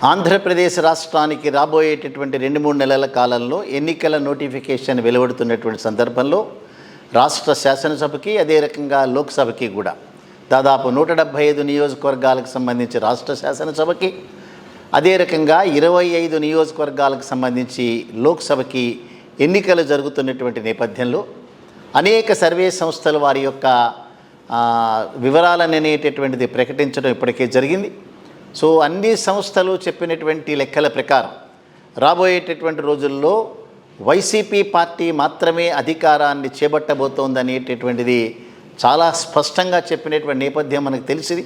ఆంధ్రప్రదేశ్ రాష్ట్రానికి రాబోయేటటువంటి 2-3 నెలల కాలంలో ఎన్నికల నోటిఫికేషన్ వెలువడుతున్నటువంటి సందర్భంలో రాష్ట్ర శాసనసభకి అదే రకంగా లోక్సభకి కూడా దాదాపు 175 నియోజకవర్గాలకు సంబంధించి రాష్ట్ర శాసనసభకి అదే రకంగా 25 నియోజకవర్గాలకు సంబంధించి లోక్సభకి ఎన్నికలు జరుగుతున్నటువంటి నేపథ్యంలో అనేక సర్వే సంస్థలు వారి యొక్క వివరాలను అనేటటువంటిది ప్రకటించడం ఇప్పటికే జరిగింది. సో అన్ని సంస్థలు చెప్పినటువంటి లెక్కల ప్రకారం రాబోయేటటువంటి రోజుల్లో వైసీపీ పార్టీ మాత్రమే అధికారాన్ని చేపట్టబోతోందనేటటువంటిది చాలా స్పష్టంగా చెప్పినటువంటి నేపథ్యం మనకు తెలిసింది.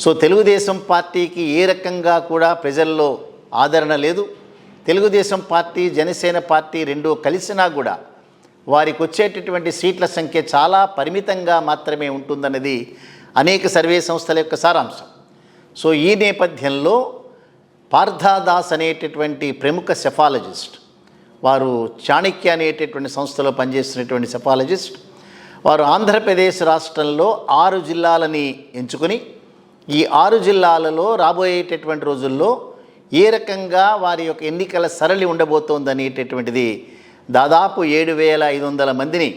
సో తెలుగుదేశం పార్టీకి ఏ రకంగా కూడా ప్రజల్లో ఆదరణ లేదు. తెలుగుదేశం పార్టీ జనసేన పార్టీ రెండూ కలిసినా కూడా వారికి వచ్చేటటువంటి సీట్ల సంఖ్య చాలా పరిమితంగా మాత్రమే ఉంటుందన్నది అనేక సర్వే సంస్థల యొక్క సారాంశం. సో ఈ నేపథ్యంలో పార్థదాస్ అనేటటువంటి ప్రముఖ సెఫాలజిస్ట్, వారు చాణక్య అనేటటువంటి సంస్థలో పనిచేస్తున్నటువంటి సెఫాలజిస్ట్, వారు ఆంధ్రప్రదేశ్ రాష్ట్రంలో 6 జిల్లాలని ఎంచుకొని ఈ 6 జిల్లాలలో రాబోయేటటువంటి రోజుల్లో ఏ రకంగా వారి యొక్క ఎన్నికల సరళి ఉండబోతోందనేటటువంటిది దాదాపు 7,500 మందిని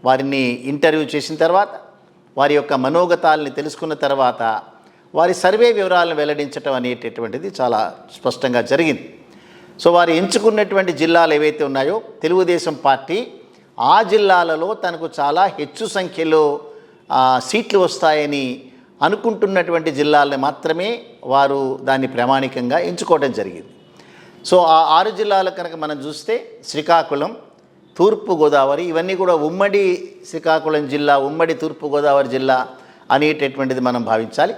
వారిని ఇంటర్వ్యూ చేసిన తర్వాత వారి యొక్క మనోగతాలని తెలుసుకున్న తర్వాత వారి సర్వే వివరాలను వెల్లడించడం అనేటటువంటిది చాలా స్పష్టంగా జరిగింది. సో వారు ఎంచుకున్నటువంటి జిల్లాలు ఏవైతే ఉన్నాయో తెలుగుదేశం పార్టీ ఆ జిల్లాలలో తనకు చాలా హెచ్చు సంఖ్యలో సీట్లు వస్తాయని అనుకుంటున్నటువంటి జిల్లాలను మాత్రమే వారు దాన్ని ప్రామాణికంగా ఎంచుకోవడం జరిగింది. సో ఆ 6 జిల్లాలు కనుక మనం చూస్తే శ్రీకాకుళం, తూర్పుగోదావరి, ఇవన్నీ కూడా ఉమ్మడి శ్రీకాకుళం జిల్లా, ఉమ్మడి తూర్పుగోదావరి జిల్లా అనేటటువంటిది మనం భావించాలి.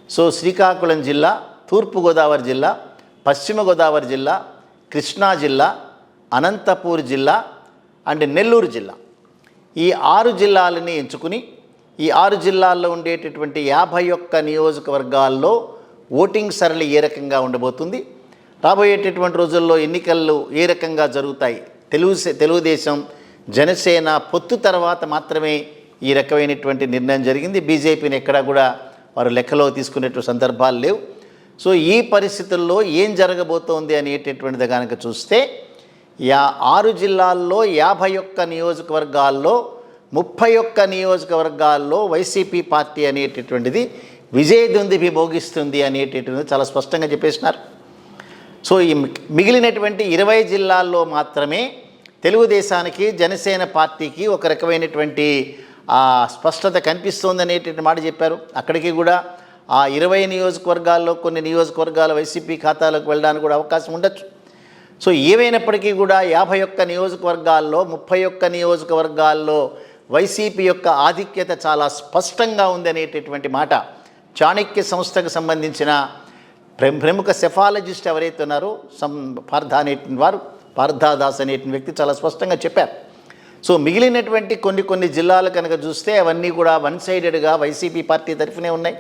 సో శ్రీకాకుళం జిల్లా, తూర్పుగోదావరి జిల్లా, పశ్చిమ గోదావరి జిల్లా, కృష్ణా జిల్లా, అనంతపూర్ జిల్లా అండ్ నెల్లూరు జిల్లా, ఈ 6 జిల్లాలని ఎంచుకుని ఈ 6 జిల్లాల్లో ఉండేటటువంటి 51 నియోజకవర్గాల్లో ఓటింగ్ సరళి ఏ రకంగా ఉండబోతుంది, రాబోయేటటువంటి రోజుల్లో ఎన్నికలు ఏ రకంగా జరుగుతాయి, తెలుగుదేశం జనసేన పొత్తు తర్వాత మాత్రమే ఈ రకమైనటువంటి నిర్ణయం జరిగింది. బీజేపీని ఎక్కడా కూడా వారు లెక్కలో తీసుకునేటువంటి సందర్భాలు లేవు. సో ఈ పరిస్థితుల్లో ఏం జరగబోతోంది అనేటటువంటిది కనుక చూస్తే 6 జిల్లాల్లో 51 నియోజకవర్గాల్లో 31 నియోజకవర్గాల్లో వైసీపీ పార్టీ అనేటటువంటిది విజయదుందుభి భోగిస్తుంది అనేటటువంటిది చాలా స్పష్టంగా చెప్పేసినారు. సో ఈ మిగిలినటువంటి 20 జిల్లాల్లో మాత్రమే తెలుగుదేశానికి జనసేన పార్టీకి ఒక రకమైనటువంటి స్పష్టత కనిపిస్తోంది అనేటువంటి మాట చెప్పారు. అక్కడికి కూడా ఆ 20 నియోజకవర్గాల్లో కొన్ని నియోజకవర్గాల వైసీపీ ఖాతాలకు వెళ్ళడానికి కూడా అవకాశం ఉండొచ్చు. సో ఏమైనప్పటికీ కూడా 51 నియోజకవర్గాల్లో 31 నియోజకవర్గాల్లో వైసీపీ యొక్క ఆధిక్యత చాలా స్పష్టంగా ఉంది అనేటటువంటి మాట చాణక్య సంస్థకు సంబంధించిన ప్రముఖ సెఫాలజిస్ట్ ఎవరైతే ఉన్నారో పార్థదాస్ అనేటువంటి వ్యక్తి చాలా స్పష్టంగా చెప్పారు. సో మిగిలినటువంటి కొన్ని జిల్లాలు కనుక చూస్తే అవన్నీ కూడా వన్ సైడెడ్గా వైసీపీ పార్టీ తరఫునే ఉన్నాయి.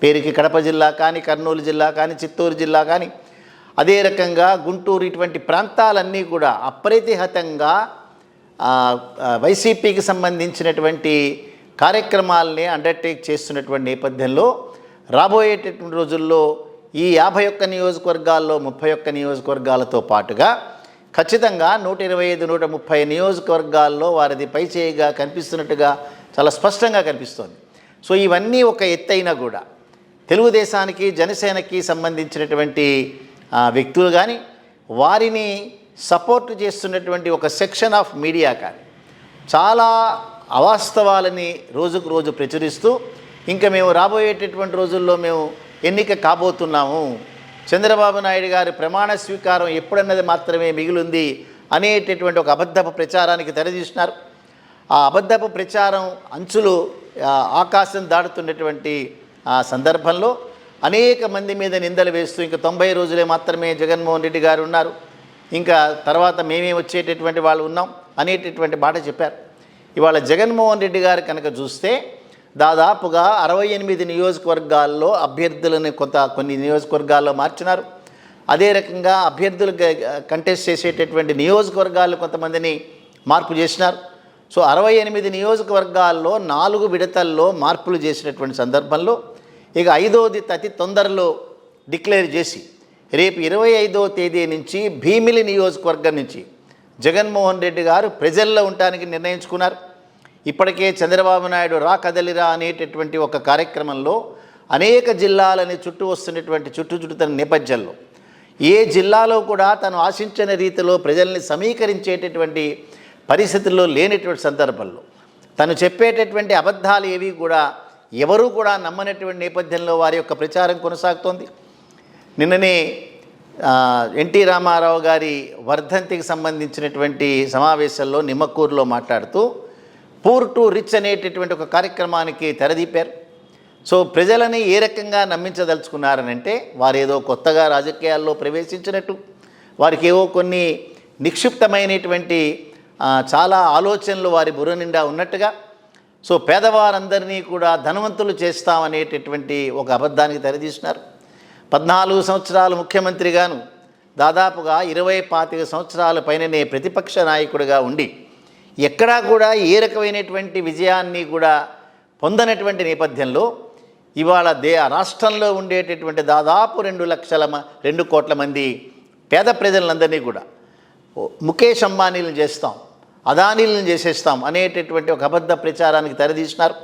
పేరుకి కడప జిల్లా కానీ, కర్నూలు జిల్లా కానీ, చిత్తూరు జిల్లా కానీ, అదే రకంగా గుంటూరు, ఇటువంటి ప్రాంతాలన్నీ కూడా అప్రతిహతంగా వైసీపీకి సంబంధించినటువంటి కార్యక్రమాలని అండర్టేక్ చేస్తున్నటువంటి నేపథ్యంలో రాబోయేటటువంటి రోజుల్లో ఈ 51 నియోజకవర్గాల్లో 31 నియోజకవర్గాలతో పాటుగా ఖచ్చితంగా 125-130 నియోజకవర్గాల్లో వారిది పైచేయిగా కనిపిస్తున్నట్టుగా చాలా స్పష్టంగా కనిపిస్తోంది. సో ఇవన్నీ ఒక ఎత్తైనా కూడా తెలుగుదేశానికి జనసేనకి సంబంధించినటువంటి వ్యక్తులు కానీ, వారిని సపోర్ట్ చేస్తున్నటువంటి ఒక సెక్షన్ ఆఫ్ మీడియా కానీ చాలా అవాస్తవాలని రోజుకు రోజు ప్రచురిస్తూ ఇంకా మేము రాబోయేటటువంటి రోజుల్లో మేము ఎన్నిక కాబోతున్నాము, చంద్రబాబు నాయుడు గారి ప్రమాణ స్వీకారం ఎప్పుడన్నది మాత్రమే మిగిలింది అనేటటువంటి ఒక అబద్ధపు ప్రచారానికి తెరదీసినారు. ఆ అబద్ధపు ప్రచారం అంచులు ఆకాశం దాటుతున్నటువంటి సందర్భంలో అనేక మంది మీద నిందలు వేస్తూ ఇంకా 90 రోజులే మాత్రమే జగన్మోహన్ రెడ్డి గారు ఉన్నారు, ఇంకా తర్వాత మేమే వచ్చేటటువంటి వాళ్ళు ఉన్నాం అనేటటువంటి మాట చెప్పారు. ఇవాళ జగన్మోహన్ రెడ్డి గారు కనుక చూస్తే దాదాపుగా 68 నియోజకవర్గాల్లో అభ్యర్థులను కొన్ని నియోజకవర్గాల్లో మార్చినారు. అదే రకంగా అభ్యర్థులు కంటెస్ట్ చేసేటటువంటి నియోజకవర్గాల్లో కొంతమందిని మార్పు చేసినారు. సో 68 నియోజకవర్గాల్లో 4 విడతల్లో మార్పులు చేసినటువంటి సందర్భంలో ఇక 5వది అతి తొందరలో డిక్లేర్ చేసి రేపు 25వ తేదీ నుంచి భీమిలి నియోజకవర్గం నుంచి జగన్మోహన్ రెడ్డి గారు ప్రజల్లో ఉండటానికి నిర్ణయించుకున్నారు. ఇప్పటికే చంద్రబాబు నాయుడు రా కదలిరా అనేటటువంటి ఒక కార్యక్రమంలో అనేక జిల్లాలని చుట్టుతున్న నేపథ్యంలో ఏ జిల్లాలో కూడా తను ఆశించిన రీతిలో ప్రజల్ని సమీకరించేటటువంటి పరిస్థితుల్లో లేనటువంటి సందర్భంలో తను చెప్పేటటువంటి అబద్ధాలు ఏవి కూడా ఎవరూ కూడా నమ్మనటువంటి నేపథ్యంలో వారి యొక్క ప్రచారం కొనసాగుతోంది. నిన్ననే ఎన్టీ రామారావు గారి వర్ధంతికి సంబంధించినటువంటి సమావేశంలో నిమ్మకూరులో మాట్లాడుతూ పూర్ టు రిచ్ అనేటటువంటి ఒక కార్యక్రమానికి తెరదీపారు. సో ప్రజలని ఏ రకంగా నమ్మించదలుచుకున్నారనంటే వారు ఏదో కొత్తగా రాజకీయాల్లో ప్రవేశించినట్టు, వారికి ఏవో కొన్ని నిక్షిప్తమైనటువంటి చాలా ఆలోచనలు వారి బుర్ర నిండా ఉన్నట్టుగా, సో పేదవారందరినీ కూడా ధనవంతులు చేస్తామనేటటువంటి ఒక అబద్ధానికి తెరదీసినారు. 14 సంవత్సరాలు ముఖ్యమంత్రిగాను దాదాపుగా 25 సంవత్సరాల పైననే ప్రతిపక్ష నాయకుడిగా ఉండి ఎక్కడా కూడా ఏ రకమైనటువంటి విజయాన్ని కూడా పొందనటువంటి నేపథ్యంలో ఇవాళ రాష్ట్రంలో ఉండేటటువంటి దాదాపు 2 కోట్ల మంది పేద ప్రజలందరినీ కూడా ముఖేష్ అంబానీలను చేస్తాం, అదానీలను చేసేస్తాం అనేటటువంటి ఒక అబద్ధ ప్రచారానికి తెరదీసినారు.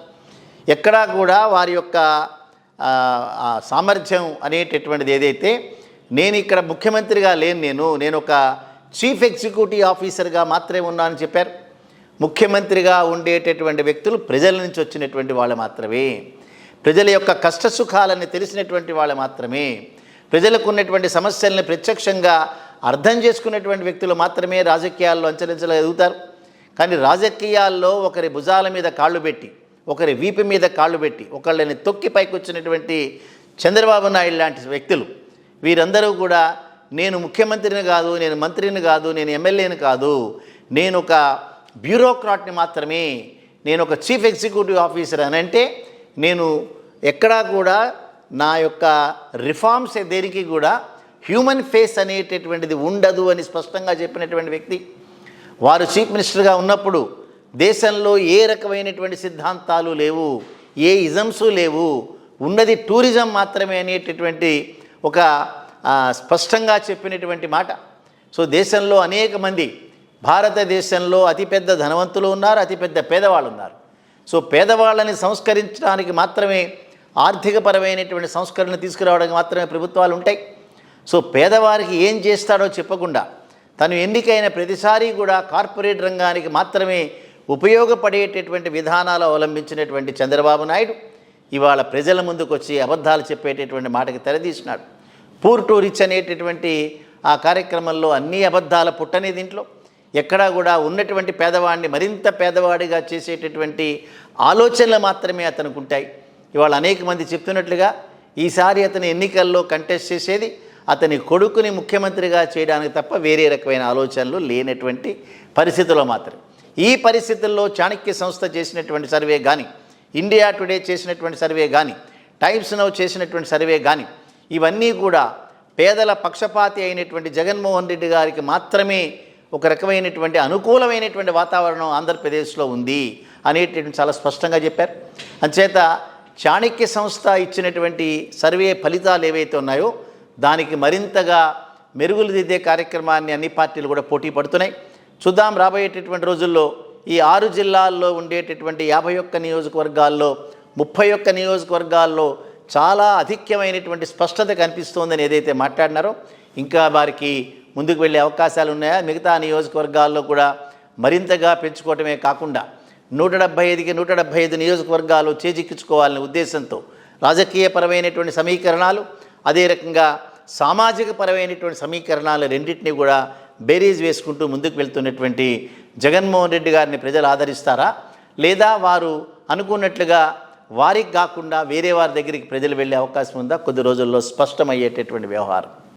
ఎక్కడా కూడా వారి యొక్క సామర్థ్యం అనేటటువంటిది ఏదైతే, నేను ఇక్కడ ముఖ్యమంత్రిగా లేను, నేను ఒక చీఫ్ ఎగ్జిక్యూటివ్ ఆఫీసర్గా మాత్రమే ఉన్నానని చెప్పారు. ముఖ్యమంత్రిగా ఉండేటటువంటి వ్యక్తులు ప్రజల నుంచి వచ్చినటువంటి వాళ్ళు మాత్రమే, ప్రజల యొక్క కష్టసుఖాలని తెలిసినటువంటి వాళ్ళు మాత్రమే, ప్రజలకు ఉన్నటువంటి సమస్యల్ని ప్రత్యక్షంగా అర్థం చేసుకున్నటువంటి వ్యక్తులు మాత్రమే రాజకీయాల్లో ఎదుగుతారు. కానీ రాజకీయాల్లో ఒకరి భుజాల మీద కాళ్ళు పెట్టి, ఒకరి వీపు మీద కాళ్ళు పెట్టి, ఒకళ్ళని తొక్కి పైకి వచ్చినటువంటి చంద్రబాబు నాయుడు లాంటి వ్యక్తులు వీరందరూ కూడా నేను ముఖ్యమంత్రిని కాదు, నేను మంత్రిని కాదు, నేను ఎమ్మెల్యేని కాదు, నేను ఒక బ్యూరోక్రాట్ని మాత్రమే, నేను ఒక చీఫ్ ఎగ్జిక్యూటివ్ ఆఫీసర్ అని అంటే, నేను ఎక్కడా కూడా నా యొక్క రిఫార్మ్స్ దేనికి కూడా హ్యూమన్ ఫేస్ అనేటటువంటిది ఉండదు అని స్పష్టంగా చెప్పినటువంటి వ్యక్తి. వారు చీఫ్ మినిస్టర్గా ఉన్నప్పుడు దేశంలో ఏ రకమైనటువంటి సిద్ధాంతాలు లేవు, ఏ ఇజమ్స్ లేవు, ఉన్నది టూరిజం మాత్రమే అనేటటువంటి ఒక స్పష్టంగా చెప్పినటువంటి మాట. సో దేశంలో అనేక మంది, భారతదేశంలో అతిపెద్ద ధనవంతులు ఉన్నారు, అతిపెద్ద పేదవాళ్ళు ఉన్నారు. సో పేదవాళ్ళని సంస్కరించడానికి మాత్రమే, ఆర్థికపరమైనటువంటి సంస్కరణ తీసుకురావడానికి మాత్రమే ప్రభుత్వాలు ఉంటాయి. సో పేదవారికి ఏం చేస్తాడో చెప్పకుండా తను ఎన్నికైన ప్రతిసారి కూడా కార్పొరేట్ రంగానికి మాత్రమే ఉపయోగపడేటటువంటి విధానాలు అవలంబించినటువంటి చంద్రబాబు నాయుడు ఇవాళ ప్రజల ముందుకు వచ్చి అబద్ధాలు చెప్పేటటువంటి మాటకి తెరదీసినాడు. పూర్ టు రిచ్ అనేటటువంటి ఆ కార్యక్రమంలో అన్ని అబద్ధాల పుట్టనే దీంట్లో. ఎక్కడా కూడా ఉన్నటువంటి పేదవాడిని మరింత పేదవాడిగా చేసేటటువంటి ఆలోచనలు మాత్రమే అతనికి ఉంటాయి. ఇవాళ అనేక మంది చెప్తున్నట్లుగా ఈసారి అతని ఎన్నికల్లో కంటెస్ట్ చేసేది అతని కొడుకుని ముఖ్యమంత్రిగా చేయడానికి తప్ప వేరే రకమైన ఆలోచనలు లేనటువంటి పరిస్థితుల్లో మాత్రం. ఈ పరిస్థితుల్లో చాణక్య సంస్థ చేసినటువంటి సర్వే కానీ, ఇండియా టుడే చేసినటువంటి సర్వే కానీ, టైమ్స్ నౌ చేసినటువంటి సర్వే కానీ, ఇవన్నీ కూడా పేదల పక్షపాతి అయినటువంటి జగన్మోహన్ రెడ్డి గారికి మాత్రమే ఒక రకమైనటువంటి అనుకూలమైనటువంటి వాతావరణం ఆంధ్రప్రదేశ్లో ఉంది అనేటువంటి చాలా స్పష్టంగా చెప్పారు. అంచేత చాణక్య సంస్థ ఇచ్చినటువంటి సర్వే ఫలితాలు ఏవైతే ఉన్నాయో దానికి మరింతగా మెరుగులు దిద్దే కార్యక్రమాన్ని అన్ని పార్టీలు కూడా పోటీ పడుతున్నాయి. చూద్దాం రాబోయేటటువంటి రోజుల్లో ఈ 6 జిల్లాల్లో ఉండేటటువంటి 51 నియోజకవర్గాల్లో 31 నియోజకవర్గాల్లో చాలా అధిక్యమైనటువంటి స్పష్టత కనిపిస్తోందని ఏదైతే మాట్లాడినారో ఇంకా వారికి ముందుకు వెళ్ళే అవకాశాలు ఉన్నాయా, మిగతా నియోజకవర్గాల్లో కూడా మరింతగా పెంచుకోవటమే కాకుండా 175కి 175 నియోజకవర్గాలు చేజిక్కించుకోవాలనే ఉద్దేశంతో రాజకీయపరమైనటువంటి సమీకరణాలు, అదే రకంగా సామాజిక పరమైనటువంటి సమీకరణాలు రెండింటినీ కూడా బేరీజ్ వేసుకుంటూ ముందుకు వెళ్తున్నటువంటి జగన్మోహన్ రెడ్డి గారిని ప్రజలు ఆదరిస్తారా, లేదా వారు అనుకున్నట్లుగా వారికి కాకుండా వేరే వారి దగ్గరికి ప్రజలు వెళ్ళే అవకాశం ఉందా, కొద్ది రోజుల్లో స్పష్టమయ్యేటటువంటి వ్యవహారం.